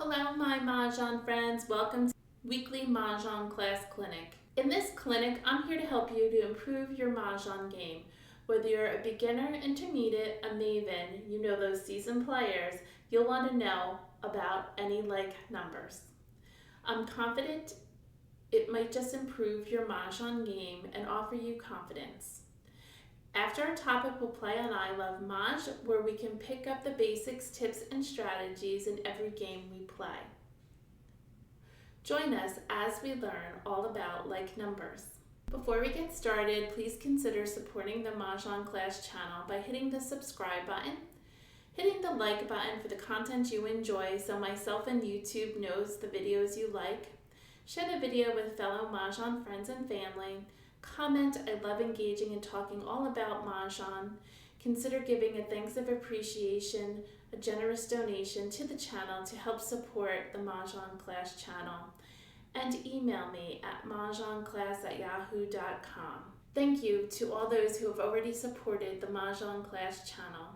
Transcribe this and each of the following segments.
Hello, my Mahjong friends. Welcome to weekly Mah Jongg Class Clinic. In this clinic, I'm here to help you to improve your Mahjong game. Whether you're a beginner, intermediate, a maven, you know those seasoned players, you'll want to know about any like numbers. I'm confident it might just improve your Mahjong game and offer you confidence. After our topic, we'll play on ilovemahj, where we can pick up the basics, tips, and strategies in every game we play. Join us as we learn all about like numbers. Before we get started, please consider supporting the Mah Jongg Class channel by hitting the subscribe button, hitting the like button for the content you enjoy so myself and YouTube knows the videos you like, share the video with fellow Mahjong friends and family, comment. I love engaging and talking all about Mahjong. Consider giving a thanks of appreciation, a generous donation to the channel to help support the Mah Jongg Class channel. And email me at mahjongclass@yahoo.com. Thank you to all those who have already supported the Mah Jongg Class channel.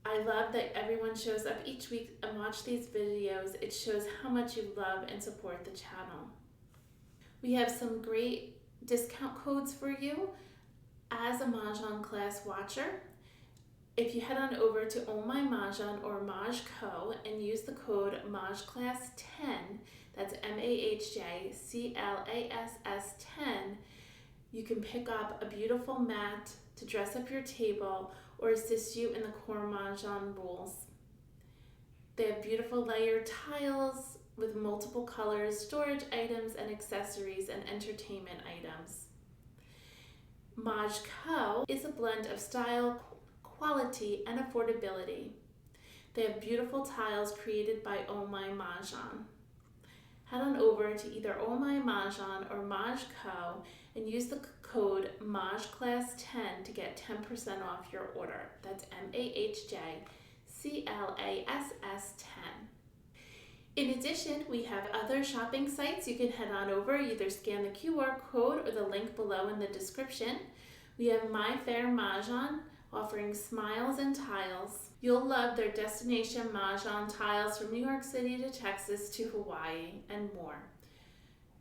I love that everyone shows up each week and watch these videos. It shows how much you love and support the channel. We have some great discount codes for you as a Mah Jongg Class watcher. If you head on over to Oh My Mahjong or Mahj Co and use the code MahjClass10, that's MAHJCLASS 10, you can pick up a beautiful mat to dress up your table or assist you in the core Mahjong rules. They have beautiful layered tiles with multiple colors, storage items and accessories, and entertainment items. Mahj Co is a blend of style, quality, and affordability. They have beautiful tiles created by Oh My Mahjong. Head on over to either Oh My Mahjong or Mahj Co and use the code MahjClass10 to get 10% off your order. That's MAHJCLASS 10. In addition, we have other shopping sites you can head on over. Either scan the QR code or the link below in the description. We have My Fair Mahjong offering smiles and tiles. You'll love their destination Mahjong tiles from New York City to Texas to Hawaii and more.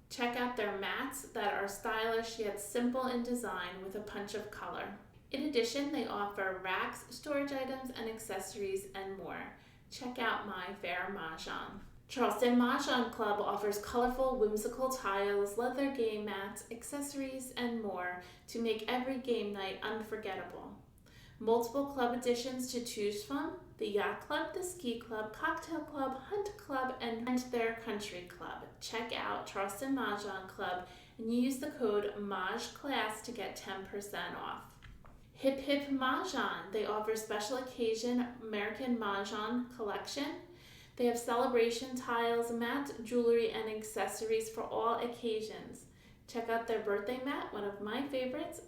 Check out their mats that are stylish yet simple in design with a punch of color. In addition, they offer racks, storage items, and accessories and more. Check out My Fair Mahjong. Charleston Mahjong Club offers colorful, whimsical tiles, leather game mats, accessories, and more to make every game night unforgettable. Multiple club additions to choose from: the Yacht Club, the Ski Club, Cocktail Club, Hunt Club, and their Country Club. Check out Charleston Mahjong Club and use the code MahjClass to get 10% off. Hip Hip Mahjong. They offer special occasion American Mah Jong collection. They have celebration tiles, mats, jewelry, and accessories for all occasions. Check out their birthday mat, one of my favorites,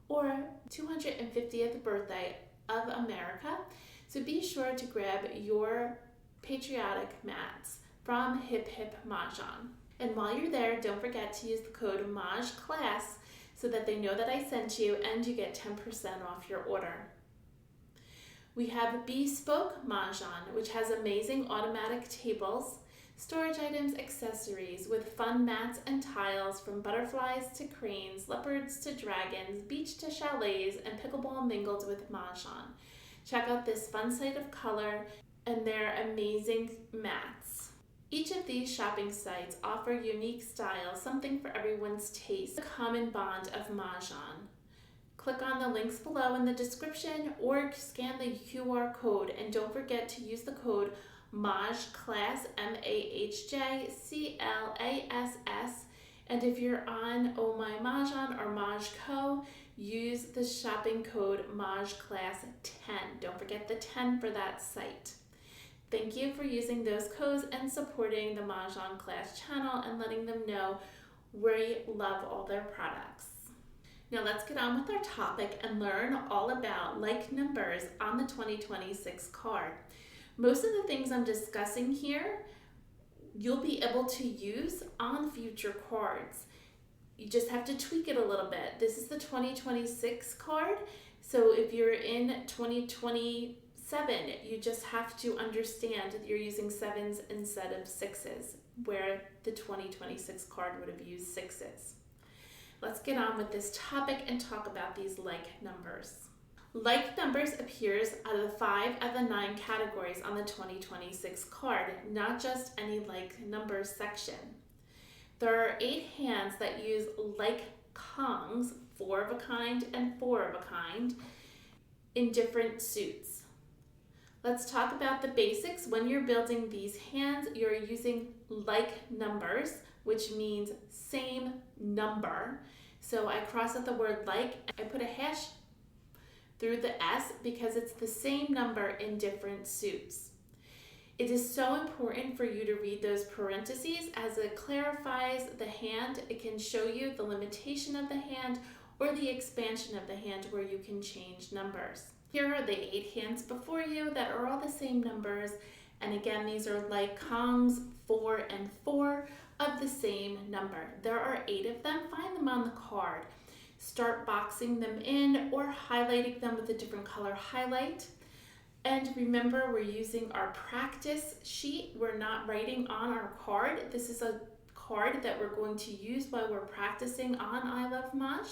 or 250th birthday of America. So be sure to grab your patriotic mats from Hip Hip Mahjong. And while you're there, don't forget to use the code MahjClass so that they know that I sent you and you get 10% off your order. We have Bespoke Mahjong, which has amazing automatic tables, storage items, accessories with fun mats and tiles from butterflies to cranes, leopards to dragons, beach to chalets, and pickleball mingled with Mahjong. Check out this fun site of color and their amazing mats. Each of these shopping sites offer unique styles, something for everyone's taste, the common bond of Mahjong. Click on the links below in the description or scan the QR code, and don't forget to use the code MahjClass, MAHJCLASS. And if you're on Oh My Mahjong or Mahj Co, use the shopping code MahjClass10. Don't forget the 10 for that site. Thank you for using those codes and supporting the Mah Jongg Class channel and letting them know we love all their products. Now let's get on with our topic and learn all about like numbers on the 2026 card. Most of the things I'm discussing here, you'll be able to use on future cards. You just have to tweak it a little bit. This is the 2026 card, so if you're in 2026 7, you just have to understand that you're using 7s instead of 6s, where the 2026 card would have used 6s. Let's get on with this topic and talk about these like numbers. Like numbers appears out of the 5 of the 9 categories on the 2026 card, not just any like numbers section. There are 8 hands that use like kongs, 4 of a kind and 4 of a kind, in different suits. Let's talk about the basics. When you're building these hands, you're using like numbers, which means same number. So I cross out the word like, I put a hash through the S because it's the same number in different suits. It is so important for you to read those parentheses as it clarifies the hand. It can show you the limitation of the hand or the expansion of the hand where you can change numbers. Here are the 8 hands before you that are all the same numbers. And again, these are like kongs, 4 and 4 of the same number. There are 8 of them. Find them on the card. Start boxing them in or highlighting them with a different color highlight. And remember, we're using our practice sheet. We're not writing on our card. This is a card that we're going to use while we're practicing on ilovemahj.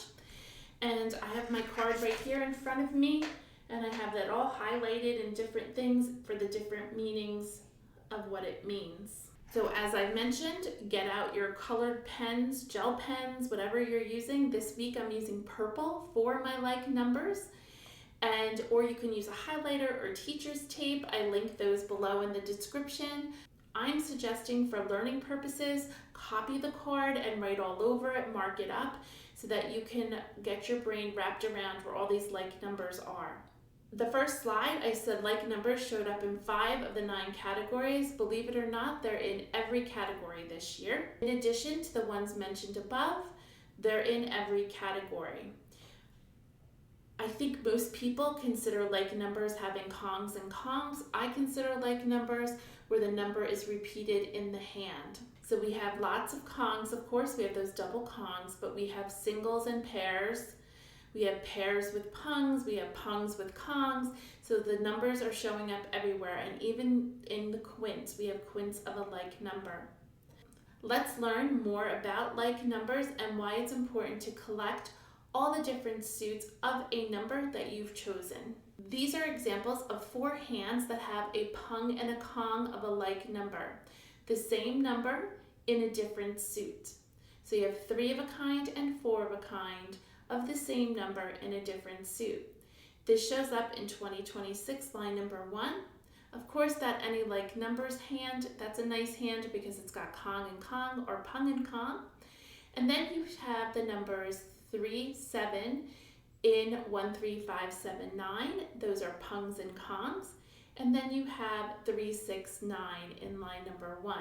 And I have my card right here in front of me, and I have that all highlighted in different things for the different meanings of what it means. So as I mentioned, get out your colored pens, gel pens, whatever you're using. This week I'm using purple for my like numbers. Or you can use a highlighter or teacher's tape. I link those below in the description. I'm suggesting for learning purposes, copy the card and write all over it, mark it up so that you can get your brain wrapped around where all these like numbers are. The first slide, I said like numbers showed up in 5 of the 9 categories. Believe it or not, they're in every category this year. In addition to the ones mentioned above, they're in every category. I think most people consider like numbers having kongs and kongs. I consider like numbers where the number is repeated in the hand. So we have lots of kongs, of course, we have those double kongs, but we have singles and pairs. We have pairs with pungs, we have pungs with kongs. So the numbers are showing up everywhere, and even in the quints, we have quints of a like number. Let's learn more about like numbers and why it's important to collect all the different suits of a number that you've chosen. These are examples of 4 hands that have a pung and a kong of a like number. The same number in a different suit. So you have 3 of a kind and 4 of a kind of the same number in a different suit. This shows up in 2026 line number 1. Of course, that any like numbers hand, that's a nice hand because it's got kong and kong or pung and kong. And then you have the numbers 3, 7 in 1, 3, 5, 7, 9. Those are pungs and kongs. And then you have 3, 6, 9 in line number 1.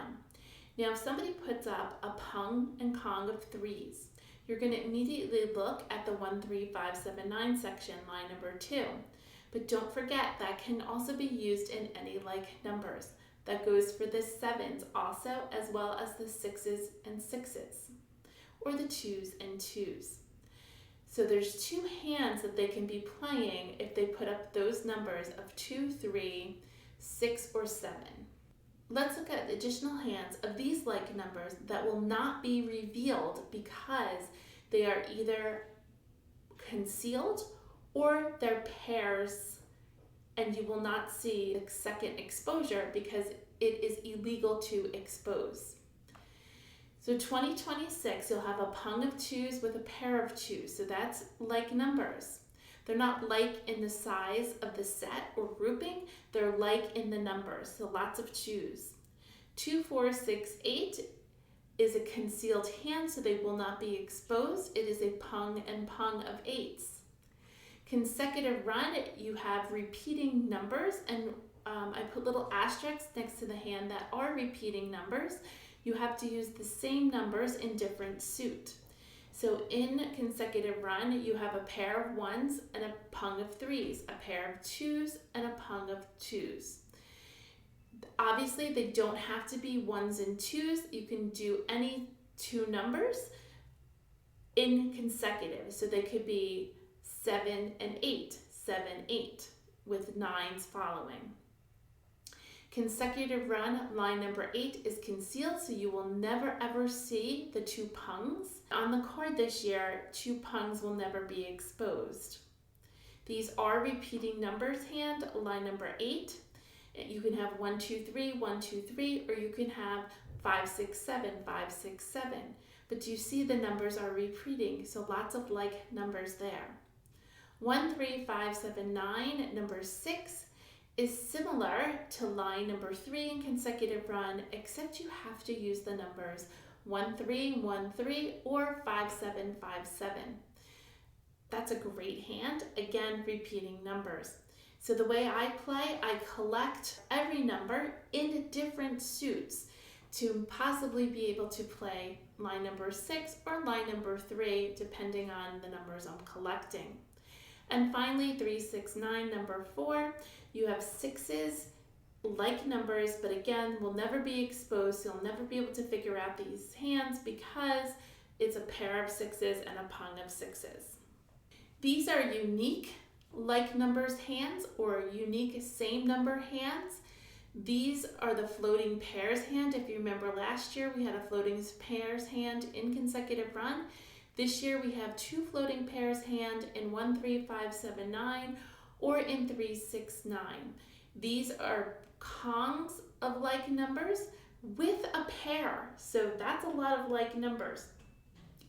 Now, if somebody puts up a pung and kong of 3s, you're going to immediately look at the 1, 3, 5, 7, 9 section, line number 2. But don't forget that can also be used in any like numbers. That goes for the 7s also, as well as the 6s and 6s, or the 2s and 2s. So there's 2 hands that they can be playing if they put up those numbers of 2, 3, 6, or 7. Let's look at additional hands of these like numbers that will not be revealed because they are either concealed or they're pairs, and you will not see the second exposure because it is illegal to expose. So 2026, you'll have a pung of 2s with a pair of 2s. So that's like numbers. They're not like in the size of the set or grouping. They're like in the numbers. So lots of 2s. 2, 4, 6, 8 is a concealed hand, so they will not be exposed. It is a pung and pung of 8s. Consecutive run, you have repeating numbers, and I put little asterisks next to the hand that are repeating numbers. You have to use the same numbers in different suit. So in consecutive run, you have a pair of 1s and a pung of 3s, a pair of 2s and a pung of 2s. Obviously, they don't have to be 1s and 2s. You can do any 2 numbers in consecutive. So they could be 7 and 8, 7, 8. with 9s following. Consecutive run, line number 8 is concealed, so you will never ever see the 2 pungs. On the card this year, 2 pungs will never be exposed. These are repeating numbers hand, line number 8. You can have 1, 2, 3, 1, 2, 3, or you can have 5, 6, 7, 5, 6, 7. But you see the numbers are repeating, so lots of like numbers there. 1, 3, 5, 7, 9, number 6 is similar to line number 3 in consecutive run, except you have to use the numbers 1, 3, 1, 3, or 5, 7, 5, 7. That's a great hand, again, repeating numbers. So the way I play, I collect every number in different suits to possibly be able to play line number 6 or line number 3, depending on the numbers I'm collecting. And finally, 3, 6, 9, number 4, you have 6s, like numbers, but again, will never be exposed, so you'll never be able to figure out these hands because it's a pair of 6s and a pung of 6s. These are unique like numbers hands or unique same number hands. These are the floating pairs hand. If you remember last year, we had a floating pairs hand in consecutive run. This year we have 2 floating pairs hand in 1, 3, 5, 7, 9 or in 3, 6, 9. These are kongs of like numbers with a pair. So that's a lot of like numbers.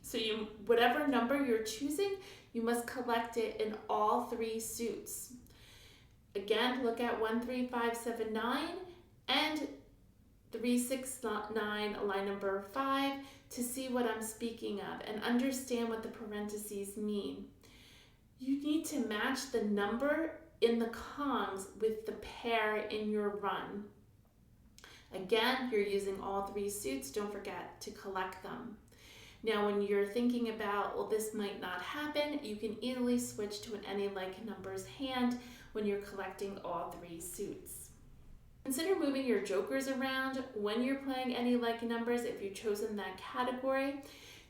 So whatever number you're choosing, you must collect it in all 3 suits. Again, look at 1, 3, 5, 7, 9 and 3, 6, 9, line number 5 to see what I'm speaking of and understand what the parentheses mean. You need to match the number in the kongs with the pair in your run. Again, you're using all 3 suits. Don't forget to collect them. Now, when you're thinking about, well, this might not happen, you can easily switch to an any like numbers hand when you're collecting all 3 suits. Consider moving your jokers around when you're playing any like numbers. If you've chosen that category,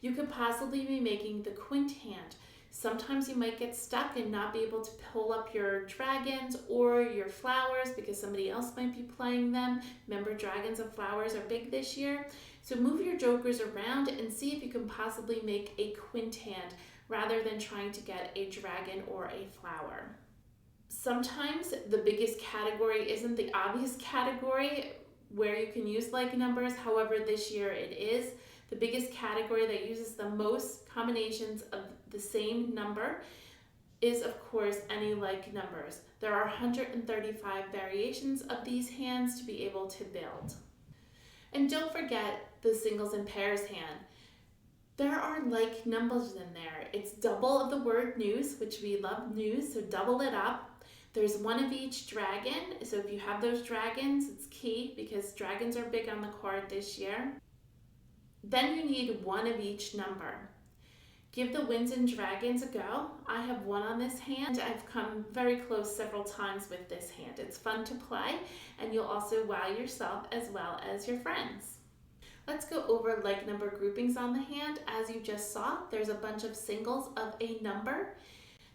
you could possibly be making the quint hand. Sometimes you might get stuck and not be able to pull up your dragons or your flowers because somebody else might be playing them. Remember, dragons and flowers are big this year. So move your jokers around and see if you can possibly make a quint hand rather than trying to get a dragon or a flower. Sometimes the biggest category isn't the obvious category where you can use like numbers. However, this year it is. The biggest category that uses the most combinations of the same number is, of course, any like numbers. There are 135 variations of these hands to be able to build. And don't forget the singles and pairs hand. There are like numbers in there. It's double of the word news, which we love news, so double it up. There's 1 of each dragon, so if you have those dragons, it's key because dragons are big on the card this year. Then you need 1 of each number. Give the winds and dragons a go. I have 1 on this hand. I've come very close several times with this hand. It's fun to play, and you'll also wow yourself as well as your friends. Let's go over like number groupings on the hand. As you just saw, there's a bunch of singles of a number.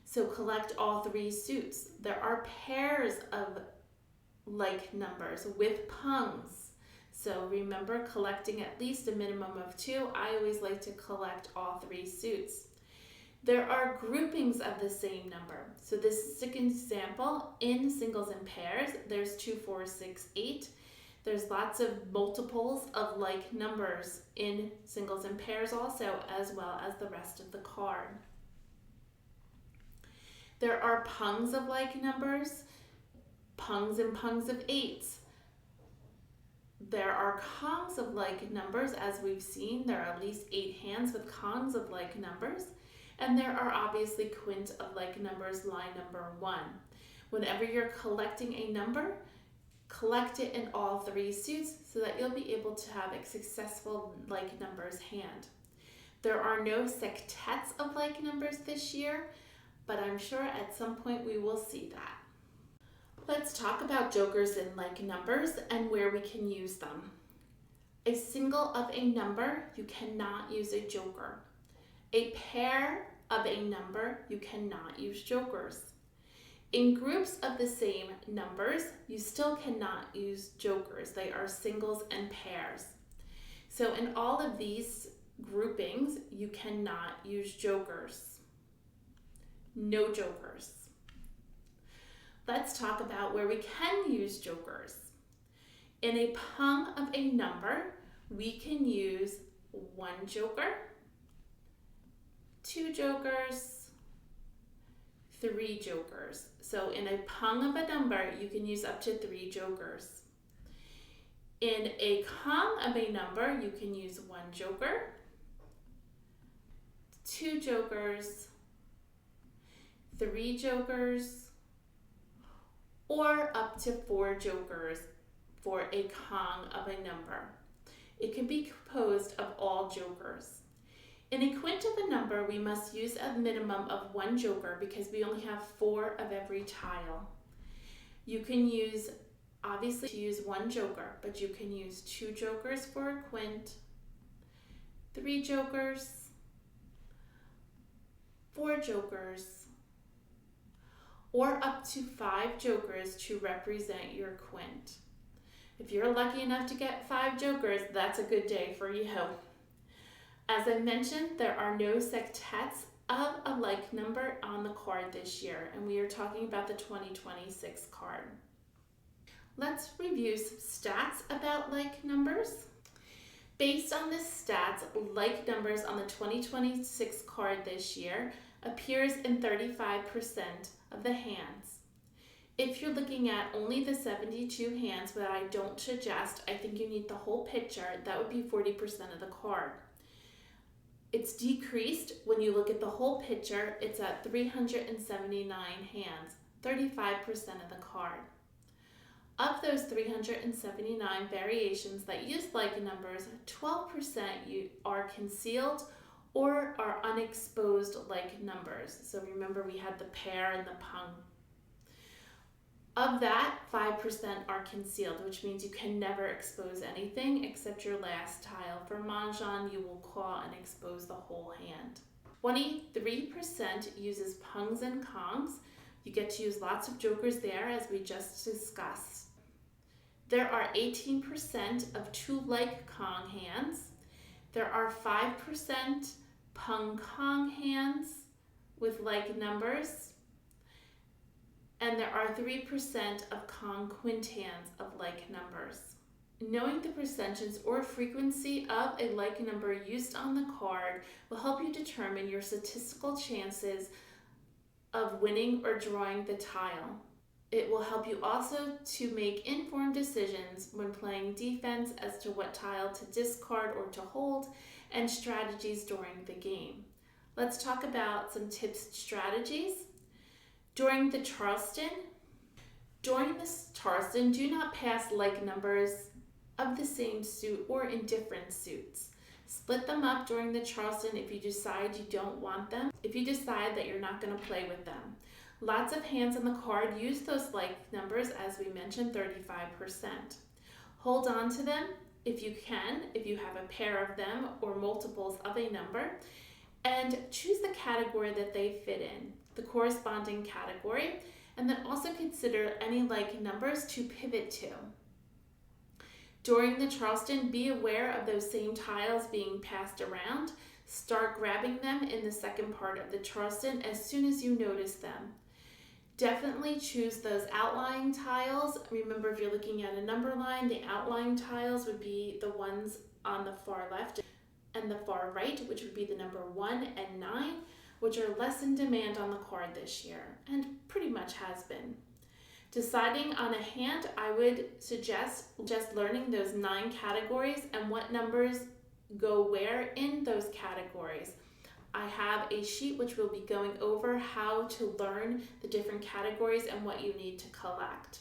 So collect all 3 suits. There are pairs of like numbers with pungs. So remember, collecting at least a minimum of 2. I always like to collect all 3 suits. There are groupings of the same number. So this is an example in singles and pairs. There's 2, 4, 6, 8. There's lots of multiples of like numbers in singles and pairs also, as well as the rest of the card. There are pungs of like numbers, pungs and pungs of 8s. There are kongs of like numbers, as we've seen. There are at least 8 hands with kongs of like numbers. And there are obviously quint of like numbers, line number 1. Whenever you're collecting a number, collect it in all 3 suits so that you'll be able to have a successful like numbers hand. There are no sextets of like numbers this year, but I'm sure at some point we will see that. Let's talk about jokers in like numbers and where we can use them. A single of a number, you cannot use a joker. A pair of a number, you cannot use jokers. In groups of the same numbers, you still cannot use jokers. They are singles and pairs. So in all of these groupings, you cannot use jokers. No jokers. Let's talk about where we can use jokers. In a pung of a number, we can use 1 joker, 2 jokers, 3 jokers. So in a pung of a number, you can use up to 3 jokers. In a kong of a number, you can use 1 joker, 2 jokers, 3 jokers, or up to 4 jokers for a kong of a number. It can be composed of all jokers. In a quint of a number, we must use a minimum of 1 joker because we only have 4 of every tile. You can use, obviously, to use 1 joker, but you can use 2 jokers for a quint, 3 jokers, 4 jokers, or up to 5 jokers to represent your quint. If you're lucky enough to get 5 jokers, that's a good day for you. As I mentioned, there are no sextets of a like number on the card this year, and we are talking about the 2026 card. Let's review some stats about like numbers. Based on the stats, like numbers on the 2026 card this year appears in 35% of the hands. If you're looking at only the 72 hands, but I don't suggest, I think you need the whole picture, that would be 40% of the card. It's decreased when you look at the whole picture. It's at 379 hands, 35% of the card. Of those 379 variations that use like numbers, 12% are concealed or are unexposed like numbers. So remember, we had the pair and the pung. Of that, 5% are concealed, which means you can never expose anything except your last tile. For Mahjong, you will claw and expose the whole hand. 23% uses pungs and kongs. You get to use lots of jokers there, as we just discussed. There are 18% of 2 like kong hands. There are 5% pung kong hands with like numbers. And there are 3% of kong quint hands of like numbers. Knowing the percentages or frequency of a like number used on the card will help you determine your statistical chances of winning or drawing the tile. It will help you also to make informed decisions when playing defense as to what tile to discard or to hold, and strategies during the game. Let's talk about some tips and strategies. During the Charleston, do not pass like numbers of the same suit or in different suits. Split them up during the Charleston if you decide you don't want them, if you decide that you're not going to play with them. Lots of hands on the card use those like numbers, as we mentioned, 35%. Hold on to them if you can, if you have a pair of them or multiples of a number, and choose the category that they fit in, the corresponding category, and then also consider any like numbers to pivot to. During the Charleston, be aware of those same tiles being passed around. Start grabbing them in the second part of the Charleston as soon as you notice them. Definitely choose those outlying tiles. Remember, if you're looking at a number line, the outlying tiles would be the ones on the far left and the far right, which would be the number 1 and 9, which are less in demand on the card this year, and pretty much has been. Deciding on a hand, I would suggest just learning those 9 categories and what numbers go where in those categories. I have a sheet which will be going over how to learn the different categories and what you need to collect.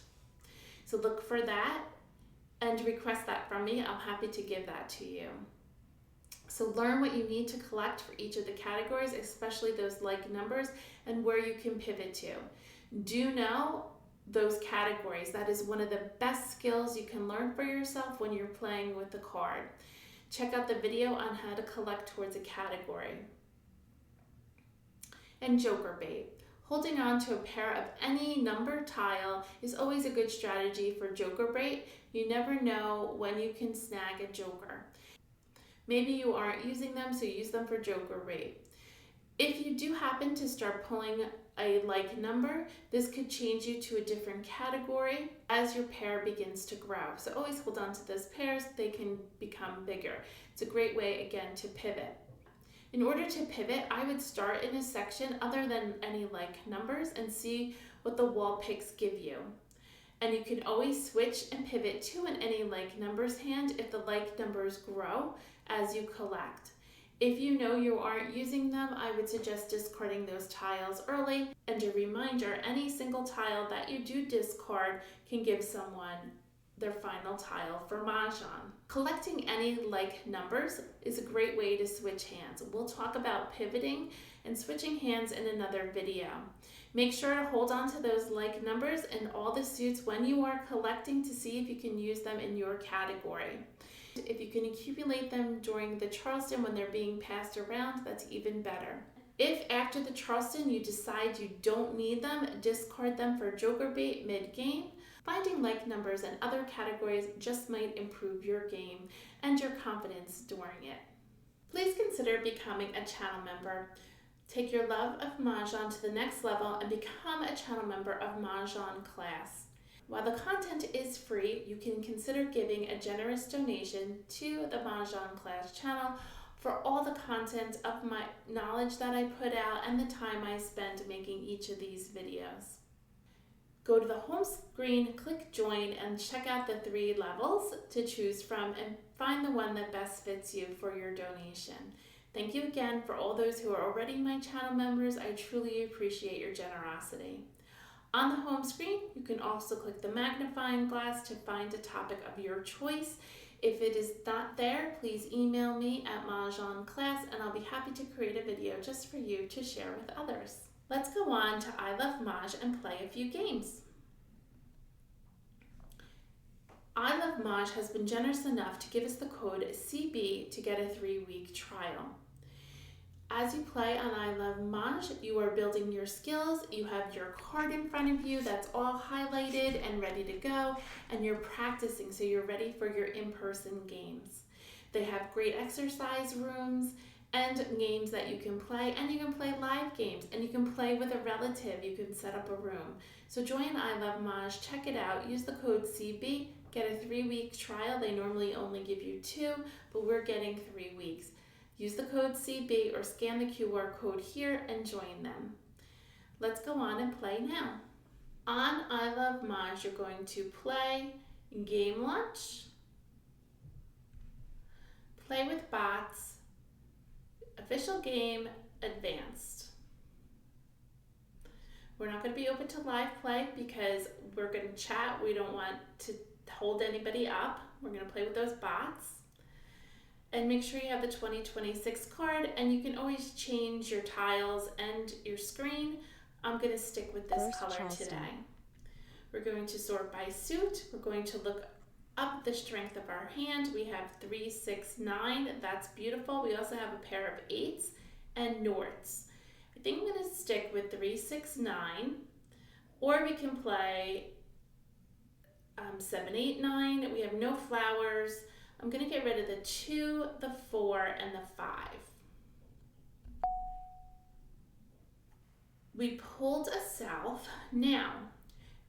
So look for that and request that from me. I'm happy to give that to you. So learn what you need to collect for each of the categories, especially those like numbers, and where you can pivot to. Do know those categories. That is one of the best skills you can learn for yourself when you're playing with the card. Check out the video on how to collect towards a category. And joker bait. Holding on to a pair of any number tile is always a good strategy for joker bait. You never know when you can snag a joker. Maybe you aren't using them, so use them for joker bait. If you do happen to start pulling a like number, this could change you to a different category as your pair begins to grow. So always hold on to those pairs, they can become bigger. It's a great way, again, to pivot. In order to pivot, I would start in a section other than any like numbers and see what the wall picks give you. And you can always switch and pivot to an any like numbers hand if the like numbers grow as you collect. If you know you aren't using them, I would suggest discarding those tiles early. And a reminder, any single tile that you do discard can give someone their final tile for Mahjong. Collecting any like numbers is a great way to switch hands. We'll talk about pivoting and switching hands in another video. Make sure to hold on to those like numbers and all the suits when you are collecting to see if you can use them in your category. If you can accumulate them during the Charleston when they're being passed around, that's even better. If after the Charleston you decide you don't need them, discard them for joker bait mid-game. Finding like numbers in other categories just might improve your game and your confidence during it. Please consider becoming a channel member. Take your love of Mahjong to the next level and become a channel member of Mah Jongg Class. While the content is free, you can consider giving a generous donation to the Mah Jongg Class channel for all the content of my knowledge that I put out and the time I spend making each of these videos. Go to the home screen, click join, and check out the 3 levels to choose from and find the one that best fits you for your donation. Thank you again for all those who are already my channel members. I truly appreciate your generosity. On the home screen, you can also click the magnifying glass to find a topic of your choice. If it is not there, please email me at mahjongclass and I'll be happy to create a video just for you to share with others. Let's go on to ilovemahj and play a few games. ilovemahj has been generous enough to give us the code CB to get a 3-week trial. As you play on ilovemahj, you are building your skills, you have your card in front of you that's all highlighted and ready to go, and you're practicing so you're ready for your in-person games. They have great exercise rooms and games that you can play, and you can play live games, and you can play with a relative, you can set up a room. So join ilovemahj, check it out, use the code CB, get a 3-week trial. They normally only give you 2, but we're getting 3 weeks. Use the code CB or scan the QR code here and join them. Let's go on and play now. On ilovemahj, you're going to play Game Lunch, Play with Bots, Official Game, Advanced. We're not going to be open to live play because we're going to chat. We don't want to hold anybody up. We're going to play with those bots. And make sure you have the 2026 card, and you can always change your tiles and your screen. I'm going to stick with this color Charleston. today. We're going to sort by suit. We're going to look up the strength of our hand. We have 3, 6, 9. That's beautiful. We also have a pair of 8s and norths. I think I'm going to stick with 3, 6, 9. Or we can play 7, 8, 9. We have no flowers. I'm going to get rid of the 2, the 4, and the 5. We pulled a south. Now,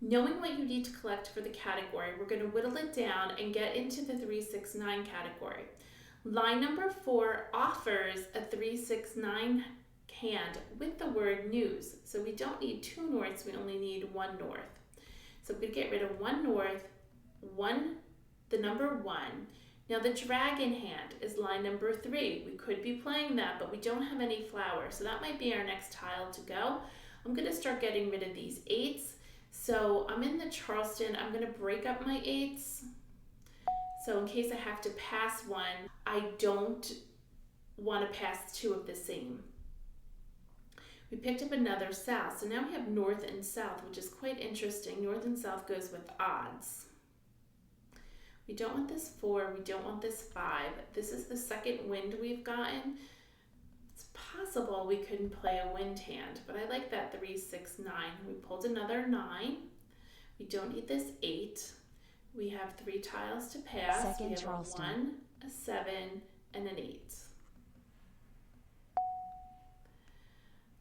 knowing what you need to collect for the category, we're going to whittle it down and get into the 3, 6, 9 category. Line number 4 offers a 3, 6, 9 hand with the word news. So we don't need 2 norths, we only need 1 north. So we get rid of 1 north, the number 1. Now the dragon hand is line number 3. We could be playing that, but we don't have any flowers, so that might be our next tile to go. I'm going to start getting rid of these 8s. So I'm in the Charleston. I'm going to break up my 8s. So in case I have to pass one, I don't want to pass 2 of the same. We picked up another south. So now we have north and south, which is quite interesting. North and south goes with odds. We don't want this 4, we don't want this 5. This is the second wind we've gotten. It's possible we couldn't play a wind hand, but I like that 3, 6, 9. We pulled another 9. We don't need this 8. We have 3 tiles to pass. Second we have Charleston. a 1, a 7, and an 8.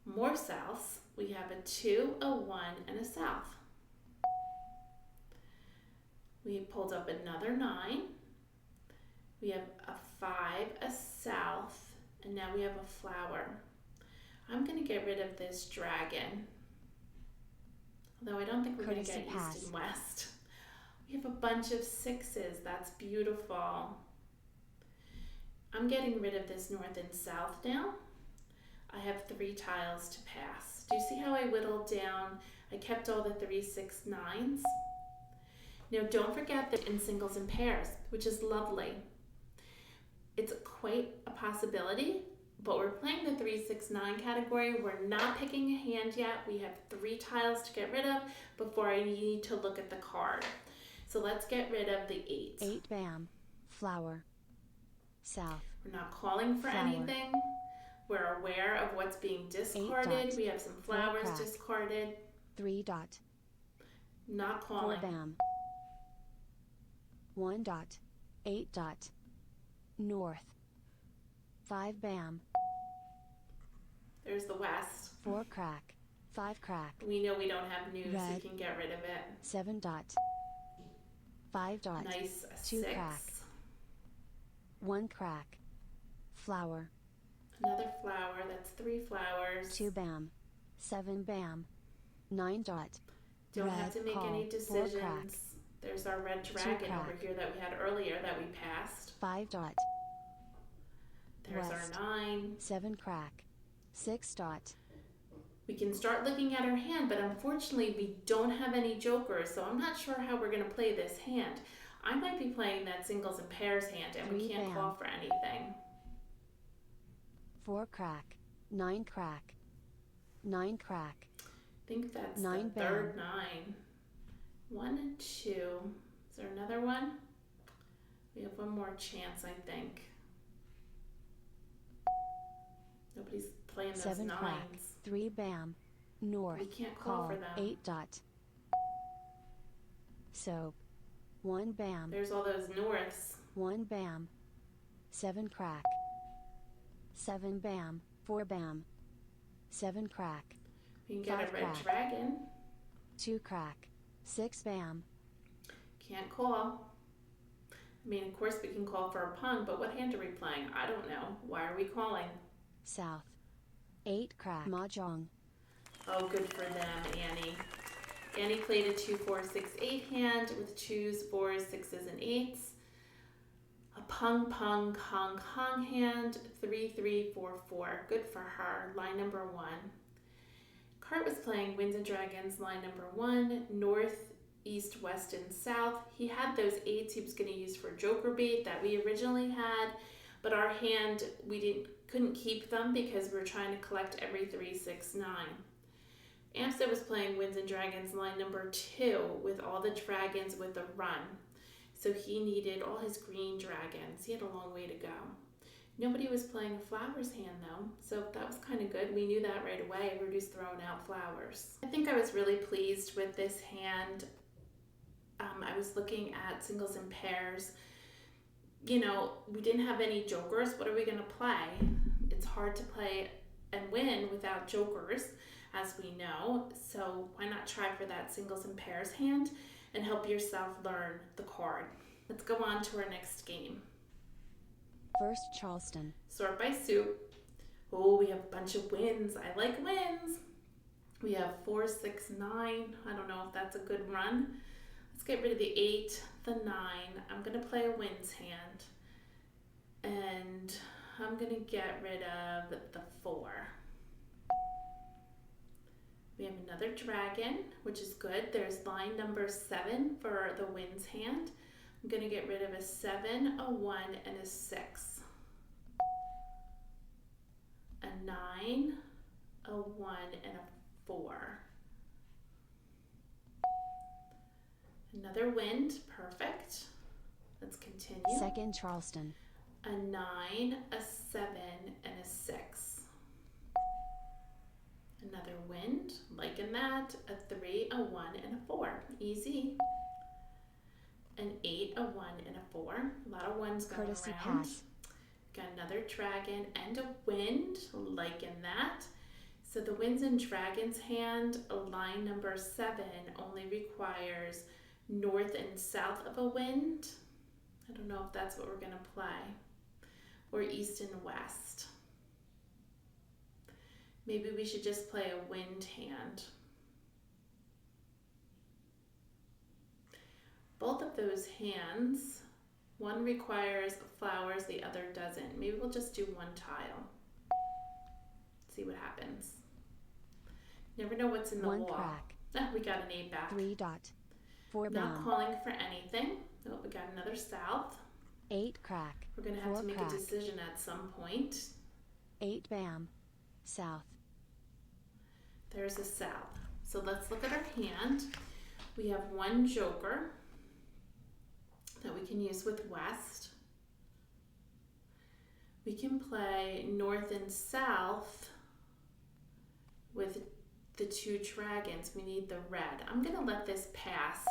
More souths. We have a 2, a 1, and a south. We pulled up another 9. We have a 5, a south, and now we have a flower. I'm going to get rid of this dragon. Although I don't think we're going to get east and west. We have a bunch of 6s. That's beautiful. I'm getting rid of this north and south now. I have 3 tiles to pass. Do you see how I whittled down? I kept all the 3, 6, 9s. Now don't forget that in singles and pairs, which is lovely. It's quite a possibility, but we're playing the 3, 6, 9 category. We're not picking a hand yet. We have 3 tiles to get rid of before I need to look at the card. So let's get rid of the 8. 8 bam. Flower. South. We're not calling for anything. We're aware of what's being discarded. We have some flowers discarded. 3 dot. Not calling. 4 bam. 1 dot. 8 dot. North. 5 bam. There's the west. 4 crack. 5 crack. We know we don't have news, so Red. we can get rid of it. 7 dot. 5 dot. Nice. 2 6. crack. 1 crack. Flower. Another flower. That's 3 flowers. 2 bam. 7 bam. 9 dot. Don't red, have to make call, any 4 crack. decisions. There's our red dragon over here that we had earlier that we passed. 5 dot. There's west. our 9. 7 crack. 6 dot. We can start looking at our hand, but unfortunately we don't have any jokers, so I'm not sure how we're going to play this hand. I might be playing that singles and pairs hand, and we can't call for anything. 4 crack. 9 crack. 9 crack. I think that's 9 the third 9. 1 and 2. Is there another one? We have one more chance, I think. Nobody's playing those 7 9s. crack. 3 bam. North. We can't call for them. 8 dot. Soap. 1 bam. There's all those norths. 1 bam. 7 crack. 7 bam. 4 bam. 7 crack. We can get a 5 red crack. dragon. 2 crack. 6 bam. Can't call. I mean, of course we can call for a pun, but what hand are we playing? I don't know. Why are we calling? South. 8 crack. Mah Jongg. Oh, good for them, Annie. Annie played a 2, 4, 6, 8 hand with 2s, 4s, 6s, and 8s. A pung, pung, kong, kong hand, 3, 3, 4, 4. Good for her. Line number 1. Cart was playing Winds and Dragons, line number 1, north, east, west, and south. He had those 8s he was going to use for joker bait that we originally had, but our hand, we couldn't keep them because we were trying to collect every 3, 6, 9. Amstead was playing Winds and Dragons, line number 2, with all the dragons with a run. So he needed all his green dragons. He had a long way to go. Nobody was playing a flowers hand though, so that was kind of good. We knew that right away. We were just throwing out flowers. I think I was really pleased with this hand. I was looking at singles and pairs. You know, we didn't have any jokers. What are we going to play? It's hard to play and win without jokers, as we know. So why not try for that singles and pairs hand and help yourself learn the card. Let's go on to our next game. First Charleston. Sort by suit. Oh, we have a bunch of wins. I like wins. We have 4, 6, 9. I don't know if that's a good run. Let's get rid of the 8, the 9. I'm going to play a wins hand. And I'm going to get rid of the 4. We have another dragon, which is good. There's line number 7 for the wins hand. I'm going to get rid of a 7, a 1, and a 6. A 9, a 1, and a 4. Another wind, perfect. Let's continue. Second Charleston. A 9, a 7, and a 6. Another wind, liking that. A 3, a 1, and a 4. Easy. An 8, a 1, and a 4. A lot of ones going Courtesy around. pass. Got another dragon and a wind, liking that. So the winds and dragons hand, line number 7, only requires north and south of a wind. I don't know if that's what we're going to play. Or east and west. Maybe we should just play a wind hand. Both of those hands, one requires flowers, the other doesn't. Maybe we'll just do one tile. See what happens. Never know what's in the One wall. crack. Ah, we got an 8 back. 3 dot. 4 Not bam. calling for anything. Oh, we got another south. 8 crack. We're going to have 4 to make crack. a decision at some point. 8 bam. South. There's a south. So let's look at our hand. We have one joker that we can use with west. We can play north and south with the 2 dragons. We need the red. I'm going to let this pass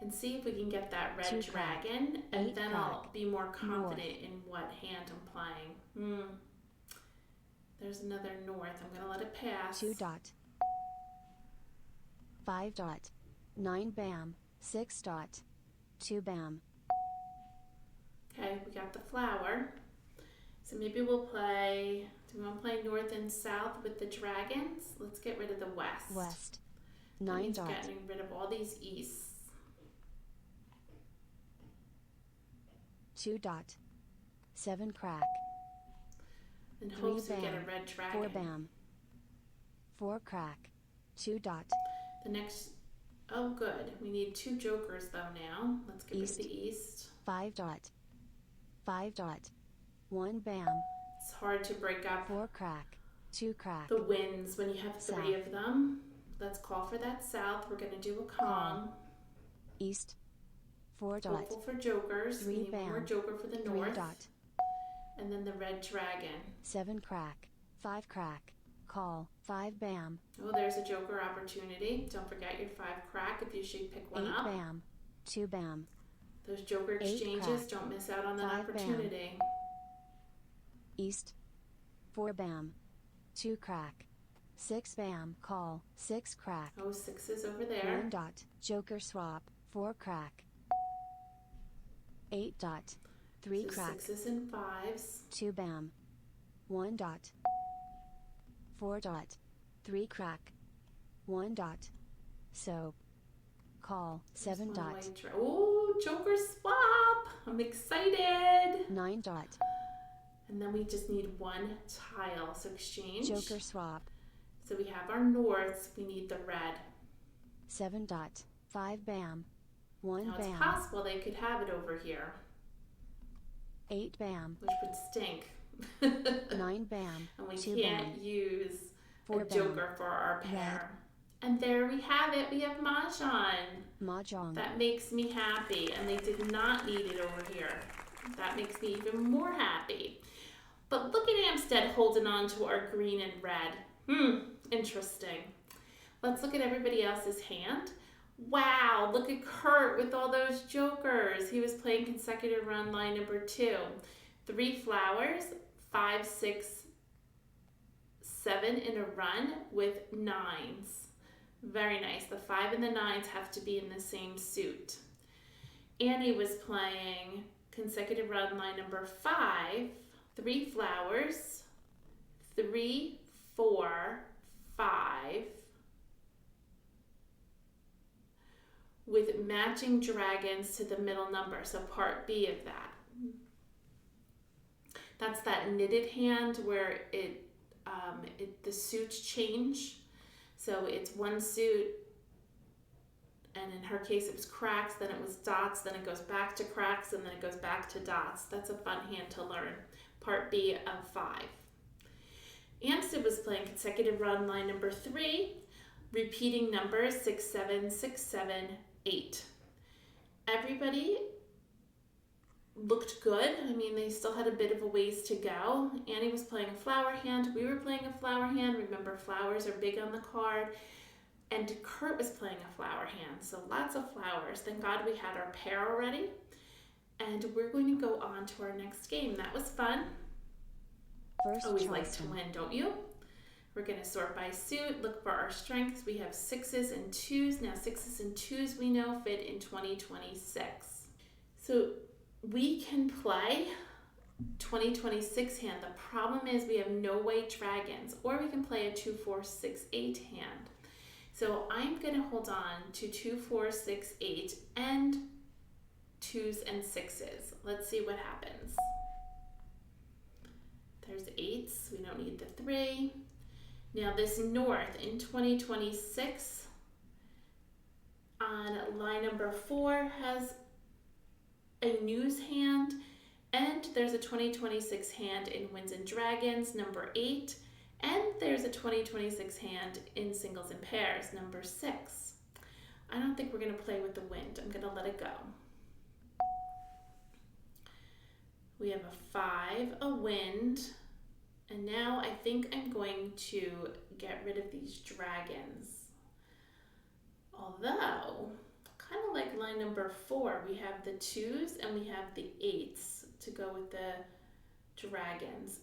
and see if we can get that red 2 crack. dragon, and 8 then crack. I'll be more confident North. in what hand I'm playing. There's another north. I'm going to let it pass. 2 dot. 5 dot. 9 bam. 6 dot. 2 bam. Okay, we got the flower. So maybe we'll play, do we want to play north and south with the dragons? Let's get rid of the west. West. That 9 means dot. getting rid of all these easts. 2 dot. 7 crack. In 3 hopes we get a bam. red dragon. 4 bam. 4 crack. 2 dot. The next, oh good, we need 2 jokers though now. Let's get rid of East. the east. 5 dot. 5 dot. 1 bam. It's hard to break up 4 crack. 2 crack. the winds when you have 3 South. of them. Let's call for that south. We're going to do a Kong. East. 4 dot. Hopeful for jokers. 3 We need one more bam. joker for the 3 north. dot. And then the red dragon. 7 crack. 5 crack. Call. 5 bam. Oh, there's a joker opportunity. Don't forget your 5 crack if you should pick 8 one up. bam. 2 bam. Those joker 8 exchanges, crack. don't miss out on that 5 bam. opportunity. East. 4 bam. 2 crack. 6 bam. Call. 6 crack. Oh, 6 over there. 1 dot. Joker swap. 4 crack. 8 dot. 3 So crack. 6s and 5s. 2 bam. 1 dot. 4 dot. 3 crack. 1 dot. So. Call. 7 There's one dot. white oh, joker swap. I'm excited. 9 dot. And then we just need 1 tile. So exchange. Joker swap. So we have our norths. We need the red. 7 dot. 5 bam. 1 Now it's bam. possible they could have it over here, 8 bam. which would stink. 9 bam. And we 2 can't bam. use 4 a bam. joker for our pair. And there we have it. We have Mahjong. Mah Jongg. That makes me happy. And they did not need it over here. That makes me even more happy. But look at Amstead holding on to our green and red. Interesting. Let's look at everybody else's hand. Wow, look at Kurt with all those jokers. He was playing consecutive run line number 2. 3 flowers, 5, 6, 7 in a run with 9s. Very nice. The 5 and the 9s have to be in the same suit. Annie was playing consecutive run line number 5, 3 flowers, 3, 4, 5, with matching dragons to the middle number, so part B of that. That's that knitted hand where the suits change. So it's one suit, and in her case it was cracks, then it was dots, then it goes back to cracks, and then it goes back to dots. That's a fun hand to learn. Part B of 5. Amstead was playing consecutive run line number 3, repeating numbers 6, 7, 6, 7, 8. Everybody looked good. I mean, they still had a bit of a ways to go. Annie was playing a flower hand. We were playing a flower hand. Remember, flowers are big on the card. And Kurt was playing a flower hand. So lots of flowers. Thank God we had our pair already. And we're going to go on to our next game. That was fun. First Always like to Charleston. win, don't you? We're going to sort by suit, look for our strengths. We have 6s and 2s. Now 6s and 2s we know fit in 2026. So we can play 2026 hand. The problem is we have no white dragons, or we can play a 2, 4, 6, 8 hand. So I'm going to hold on to 2, 4, 6, 8 and 2s and 6s. Let's see what happens. There's 8s. We don't need the 3. Now this north in 2026 on line number 4 has a news hand, and there's a 2026 hand in Winds and Dragons, number 8, and there's a 2026 hand in Singles and Pairs, number 6. I don't think we're going to play with the wind. I'm going to let it go. We have a 5, a wind, and now I think I'm going to get rid of these dragons. Although, kind of like line number 4, we have the 2s and we have the 8s to go with the dragons.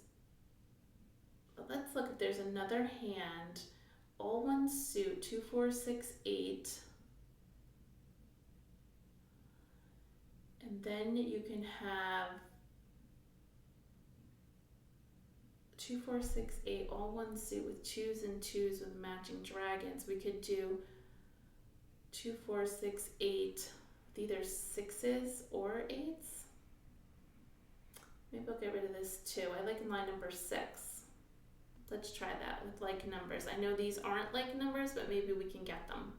But let's look if there's another hand. All one suit, 2, 4, 6, 8. And then you can have 2, 4, 6, 8, all one suit with 2s and 2s with matching dragons. We could do 2, 4, 6, 8 with either 6s or 8s. Maybe I'll get rid of this too. I like line number 6. Let's try that with like numbers. I know these aren't like numbers, but maybe we can get them.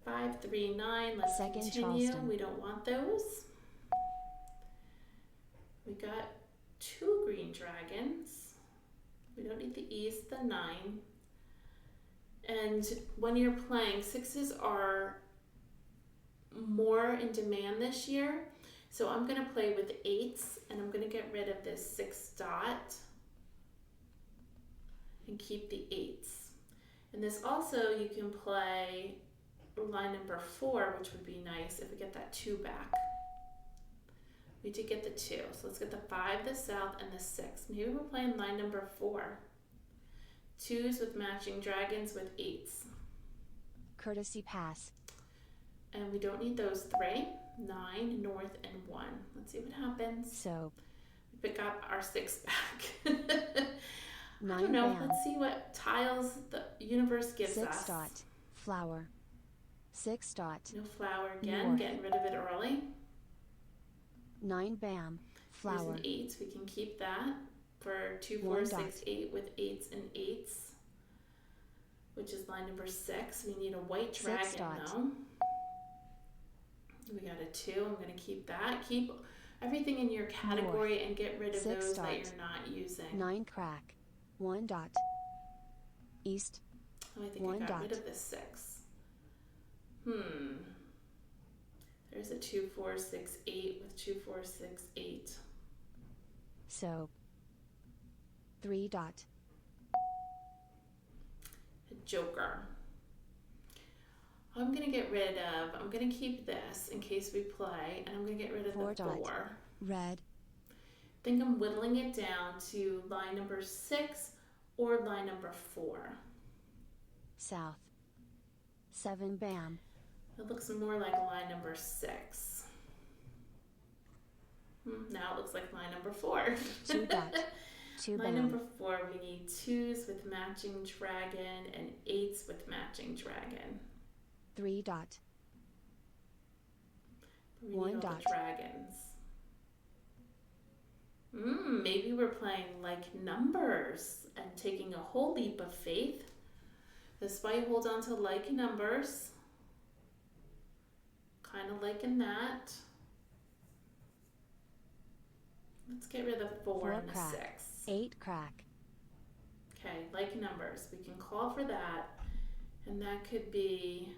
5, 3, 9. Let's Second continue. Charleston. We don't want those. We got 2 green dragons. We don't need the east, the 9. And when you're playing, 6s are more in demand this year. So I'm going to play with 8s, and I'm going to get rid of this 6 dot and keep the 8s. And this also, you can play line number 4, which would be nice if we get that 2 back. We did get the 2, so let's get the 5, the south, and the 6. Maybe we're playing line number 4. 2s with matching dragons with 8s. Courtesy pass. And we don't need those 3. 9, north, and 1. Let's see what happens. So. We pick up our 6 back. 9 I don't know. bam. Let's see what tiles the universe gives 6 us. dot. Flower. 6 dot. No flower again. North. Getting rid of it early. 9 bam. Here's Flower. an 8. We can keep that for 2, 4, 1 6, dot. 8 with 8s and 8s, which is line number 6. We need a white 6 dragon dot. though. We got a 2. I'm going to keep that. Keep everything in your category North. and get rid of 6 those dot. that you're not using. 9 crack. 1 dot. East. Oh, I think 1 I got rid dot. of the 6. There's a 2, 4, 6, 8 with 2, 4, 6, 8. So. 3 dot. A joker. I'm going to get rid of, I'm going to keep this in case we play, and I'm going to get rid of 4 the dot. 4. Red. I think I'm whittling it down to line number 6 or line number 4. South. 7 bam. It looks more like line number 6. Now it looks like line number 4. 2 dot. 2 Line bam. number 4, we need 2s with matching dragon and 8s with matching dragon. 3 dot. We 1 need all dot. the dragons. Maybe we're playing like numbers and taking a whole leap of faith. This way, hold on to like numbers. Kind of liking that. Let's get rid of the 4 4 and the crack. 6. 8 crack. Okay, like numbers. We can call for that. And that could be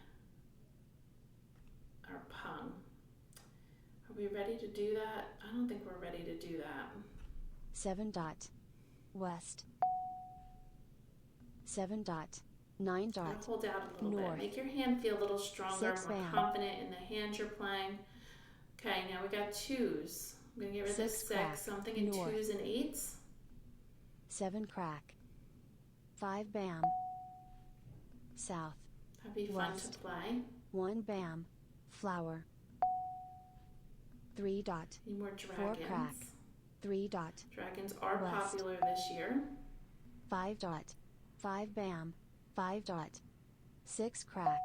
our pung. Are we ready to do that? I don't think we're ready to do that. 7 dot. West. 7 dot. 9 Gotta dot. hold out a little North. bit. Make your hand feel a little stronger, 6 more bam. confident in the hand you're playing. Okay, now we got 2s. I'm gonna get rid of the 6 6. crack. Something in North. 2s and 8s. 7 crack. 5 bam. South. That'd be fun West. to play. 1 bam. Flower. 3 dot. Need more 4 dragons. crack. 3 dot. Dragons are West. popular this year. 5 dot. 5 bam. 5 dot. 6 crack.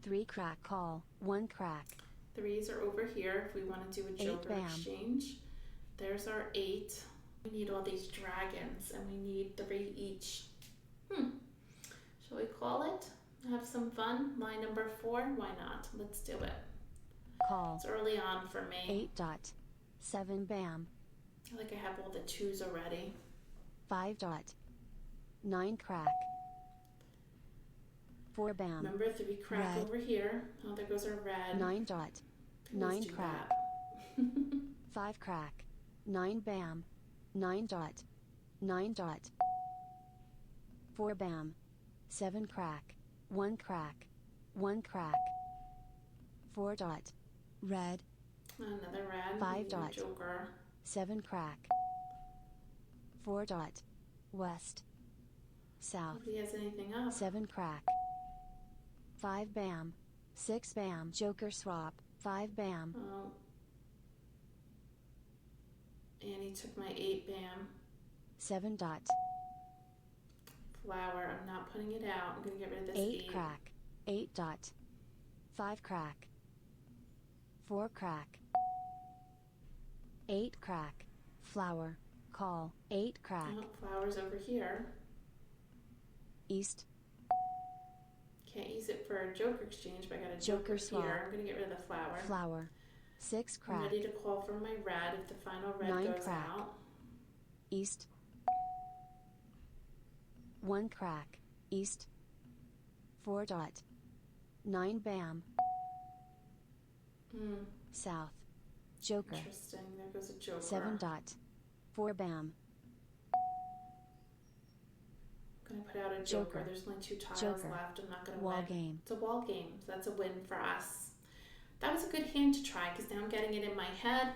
3 crack call. 1 crack. 3s are over here if we want to do a 8 joker bam. exchange. There's our 8. We need all these dragons and we need 3 each. Shall we call it? Have some fun? Line number 4? Why not? Let's do it. Call. It's early on for me. 8 dot. 7 bam. I feel like I have all the 2s already. 5 dot. 9 crack. 4 bam. Remember 3 crack Red. over here. Oh, there goes our red. 9 dot. Please 9 do crack. that. 5 crack. 9 bam. 9 dot. 9 dot. 4 bam. 7 crack. 1 crack. 1 crack. 4 dot. Red. Another red. 5 We need a dot. joker. 7 crack. 4 dot. West. South. If he has anything up. 7 crack. 5 bam. 6 bam. Joker swap. 5 bam. Oh. And he took my 8 bam. 7 dot. Flower. I'm not putting it out. I'm going to get rid of this 8 8. crack. 8 dot. 5 crack. 4 crack. 8 crack. Flower. Call. 8 crack. Oh, flowers over here. East. Can't use it for a joker exchange, but I got a Joker joker swap. here. I'm going to get rid of the flower. Flower. 6 I'm crack. ready to call for my red if the final red 9 goes crack. out. East. 1 crack. East. 4 dot. 9 bam. South. Joker. Interesting. There goes a joker. 7 dot. 4 bam. I'm going to put out a joker. Joker. There's only 2 tiles Joker. left. I'm not going to Wall win. game. It's a wall game. So that's a win for us. That was a good hand to try because now I'm getting it in my head.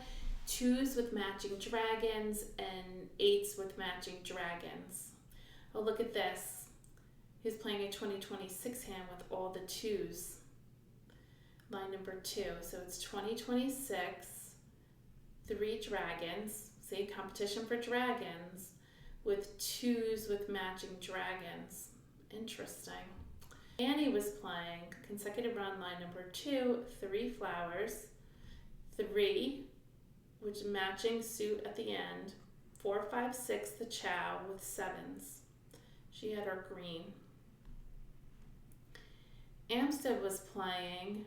2s with matching dragons and 8s with matching dragons. Oh, look at this. He's playing a 2026 hand with all the 2s. Line number 2. So it's 2026, 3 dragons. See, competition for dragons with 2s with matching dragons. Interesting. Annie was playing consecutive run line number 2, 3 flowers, 3, which matching suit at the end, 4, 5, 6, the chow with 7s. She had her green. Amstead was playing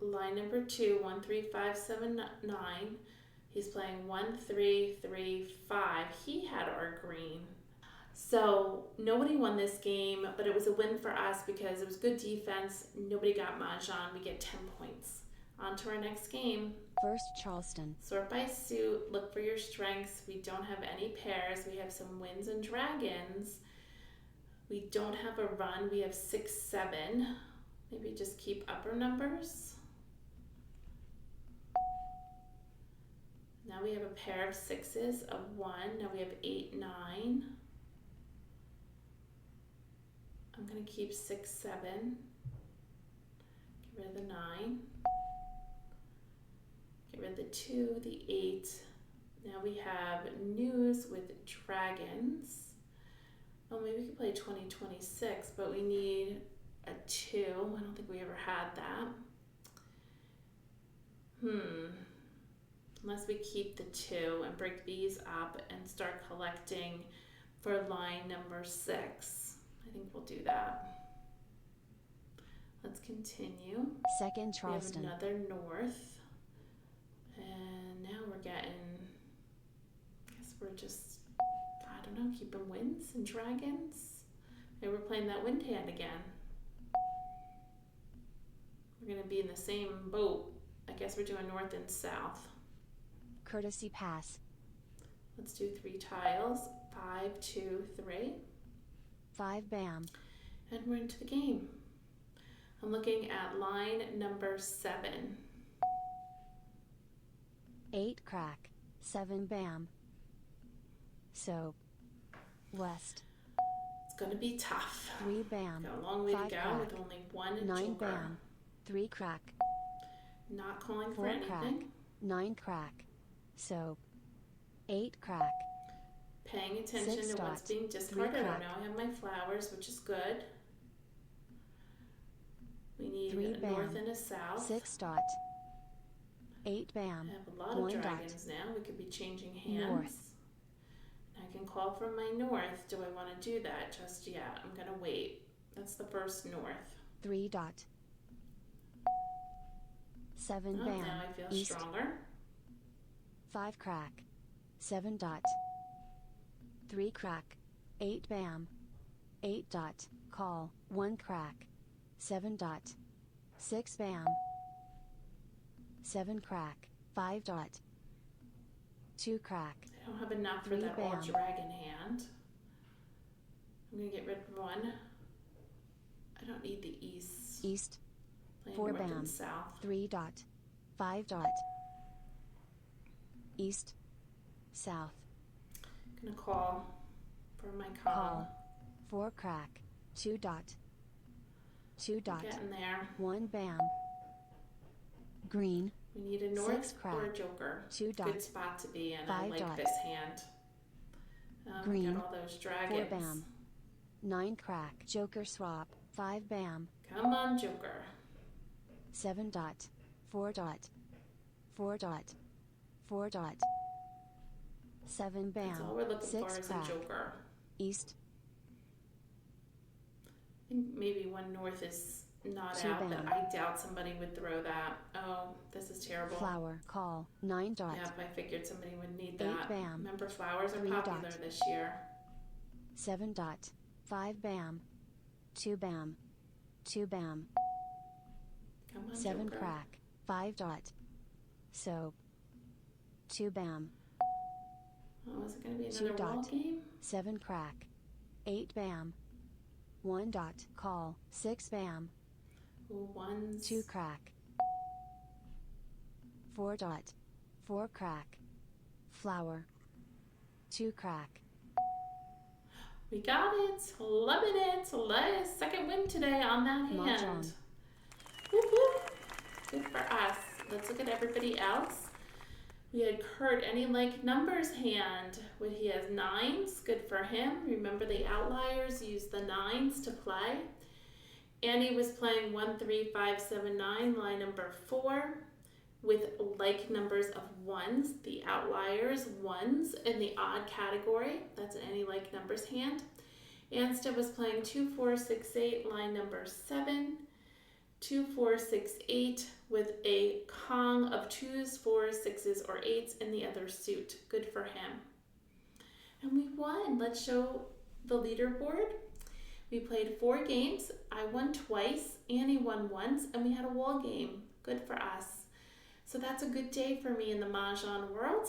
line number 2, 1, 3, 5, 7, 9. He's playing 1, 3, 3, 5. He had our green. So nobody won this game, but it was a win for us because it was good defense. Nobody got Mahjong. We get 10 points. On to our next game. First Charleston. Sort by suit. Look for your strengths. We don't have any pairs. We have some wins and dragons. We don't have a run. We have 6, 7. Maybe just keep upper numbers. Now we have a pair of 6s, a 1. Now we have 8, 9. I'm going to keep 6, 7. Get rid of the 9. Get rid of the 2, the 8. Now we have news with dragons. Oh, maybe we could play 2026, but we need a 2. I don't think we ever had that. Unless we keep the 2 and break these up and start collecting for line number 6. I think we'll do that. Let's continue. Second Charleston. We have another north. And now we're getting, I guess we're just, I don't know, keeping wins and dragons. Maybe we're playing that wind hand again. We're going to be in the same boat I guess we're doing north and south. Courtesy pass. Let's do 3 tiles. 5, 2, 3. 5 bam. And we're into the game. I'm looking at line number 7. 8 crack. 7 bam. Soap. West. It's going to be tough. 3 bam. Got a long way to 5 go crack. with only 1 9 joker. bam. 3 crack. Not calling 4 for anything. crack. 9 crack. Soap. 8 crack. Paying attention 6 to what's dot. being 3 discarded. I crack. know I have my flowers, which is good. We need 3 a bam. north and a south. 6 dot. 8 bam. I have a lot of 1 dot. dragons now. We could be changing hands. North. I can call from my north. Do I want to do that just yet? I'm going to wait. That's the first north. 3 dot. 7 Oh, bam. now I feel East. stronger. 5 crack. 7 dot. 3 crack. 8 bam. 8 dot. Call. 1 crack. 7 dot. 6 bam. 7 crack. 5 dot. 2 crack. I don't have enough for 3 that all bam. dragon hand. I'm going to get rid of 1. I don't need the east. East. Playing 4 north bam. and south. 3 dot. 5 dot. East. South. Gonna call for my call. Call. 4 crack. 2 dot. 2 dot. Getting there. 1 bam. Green. We need a north 6 crack. or a joker. 2 dot. Good spot to be in. I 5 like dot. this hand. Green. Got all those 4 dragons. bam. 9 crack. Joker swap. 5 bam. Come on, joker. 7 dot. 4 dot. 4 dot. 4 dot. 7 bam. That's all we're looking 6 for is crack. a joker. East. I think maybe 1 north is not 2 out, but bam. I doubt somebody would throw that. Oh, this is terrible. Flower. Call. 9 dot. Yep, I figured somebody would need 8 that. bam. Remember, flowers are 3 popular dot. this year. 7 dot. 5 bam. 2 bam. 2 bam. Come on, 7 joker. crack. 5 dot. Soap. 2 bam. Oh, is it going to be 2 another wall dot. game? 7 crack. 8 bam. 1 dot. Call. 6 bam. Ooh, 1s. 2 crack. 4 dot. 4 crack. Flower. 2 crack. We got it. Loving it. Second win today on that Mah hand. Jongg. Whoop, whoop. Good for us. Let's look at everybody else. We had Kurt, any like numbers hand. He has 9s. Good for him. Remember the outliers use the 9s to play. Annie was playing 1, 3, 5, 7, 9, line number 4, with like numbers of 1s, the outliers 1s in the odd category. That's an any like numbers hand. Ansta was playing 2, 4, 6, 8, line number 7, 2, 4, 6, 8, with a Kong of 2s, 4s, 6s, or 8s in the other suit. Good for him. And we won. Let's show the leaderboard. We played 4 games. I won twice, Annie won once, and we had a wall game. Good for us. So that's a good day for me in the Mahjong world.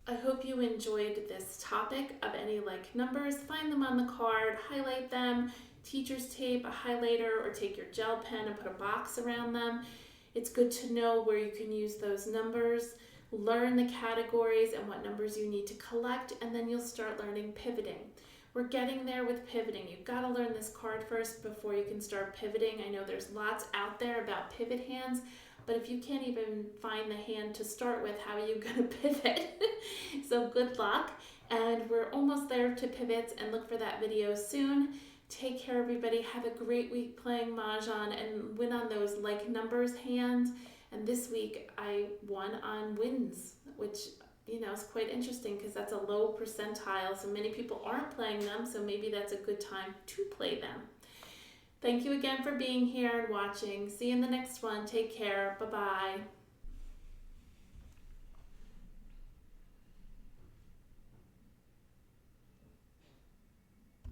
I hope you enjoyed this topic of any like numbers. Find them on the card, highlight them, teacher's tape, a highlighter, or take your gel pen and put a box around them. It's good to know where you can use those numbers, learn the categories and what numbers you need to collect, and then you'll start learning pivoting. We're getting there with pivoting. You've got to learn this card first before you can start pivoting. I know there's lots out there about pivot hands, but if you can't even find the hand to start with, how are you going to pivot? So good luck, and we're almost there to pivots, and look for that video soon. Take care, everybody. Have a great week playing Mahjong and win on those like numbers hands. And this week I won on wins, which is quite interesting because that's a low percentile. So many people aren't playing them, so maybe that's a good time to play them. Thank you again for being here and watching. See you in the next one. Take care. Bye-bye.